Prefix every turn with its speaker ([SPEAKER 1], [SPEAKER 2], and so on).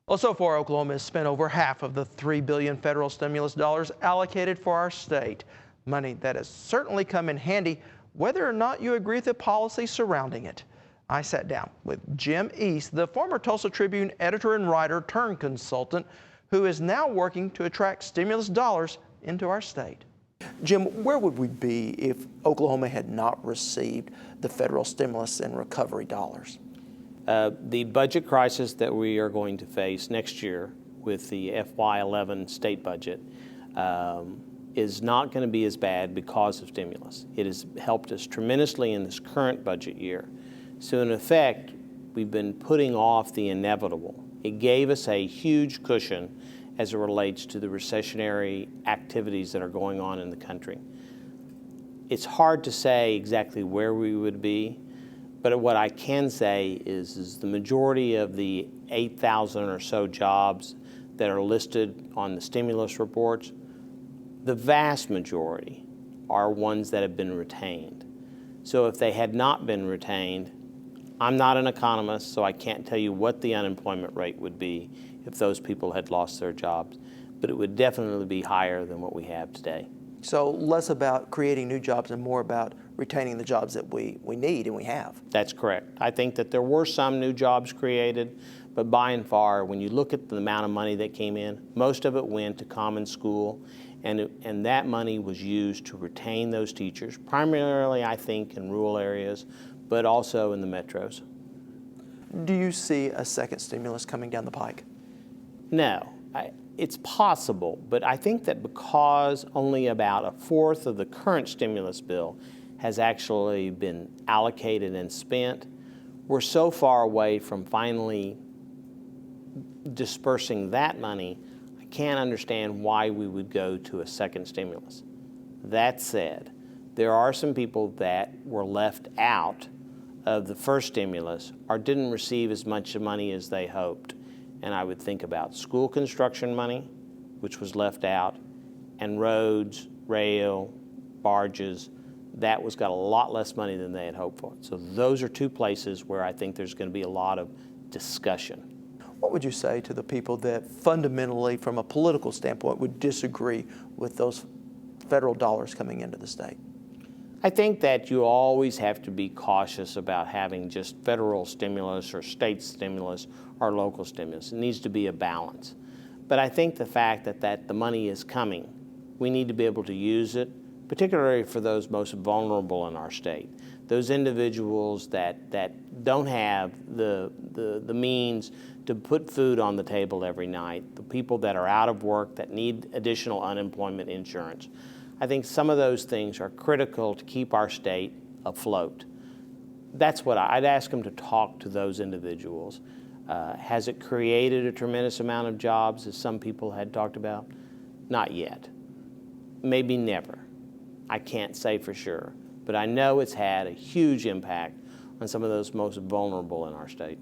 [SPEAKER 1] Well, so far, Oklahoma has spent over half of the $3 billion federal stimulus dollars allocated for our state. Money that has certainly come in handy, whether or not you agree with the policy surrounding it. I sat down with Jim East, the former Tulsa Tribune editor and writer turned consultant, who is now working to attract stimulus dollars into our state. Jim, where would we be if Oklahoma had not received the federal stimulus and recovery dollars?
[SPEAKER 2] The budget crisis that we are going to face next year with the FY11 state budget is not going to be as bad because of stimulus. It has helped us tremendously in this current budget year. So in effect, we've been putting off the inevitable. It gave us a huge cushion as it relates to the recessionary activities that are going on in the country. It's hard to say exactly where we would be, but what I can say is the majority of the 8,000 or so jobs that are listed on the stimulus reports, the vast majority are ones that have been retained. So if they had not been retained, I'm not an economist, so I can't tell you what the unemployment rate would be if those people had lost their jobs, but it would definitely be higher than what we have today.
[SPEAKER 1] So less about creating new jobs and more about retaining the jobs that we need and we have.
[SPEAKER 2] That's correct. I think that there were some new jobs created, but by and far, when you look at the amount of money that came in, most of it went to Common School, and that money was used to retain those teachers, primarily, I think, in rural areas, but also in the metros.
[SPEAKER 1] Do you see a second stimulus coming down the pike?
[SPEAKER 2] No. It's possible, but I think that because only about a fourth of the current stimulus bill has actually been allocated and spent, we're so far away from finally dispersing that money, I can't understand why we would go to a second stimulus. That said, there are some people that were left out of the first stimulus or didn't receive as much money as they hoped. And I would think about school construction money, which was left out, and roads, rail, barges. That got a lot less money than they had hoped for. So those are two places where I think there's going to be a lot of discussion.
[SPEAKER 1] What would you say to the people that fundamentally, from a political standpoint, would disagree with those federal dollars coming into the state?
[SPEAKER 2] I think that you always have to be cautious about having just federal stimulus or state stimulus or local stimulus. It needs to be a balance. But I think the fact that the money is coming, we need to be able to use it, particularly for those most vulnerable in our state. Those individuals that don't have the means to put food on the table every night, the people that are out of work that need additional unemployment insurance. I think some of those things are critical to keep our state afloat. That's what I'd ask them to talk to those individuals. Has it created a tremendous amount of jobs, as some people had talked about? Not yet. Maybe never. I can't say for sure. But I know it's had a huge impact on some of those most vulnerable in our state.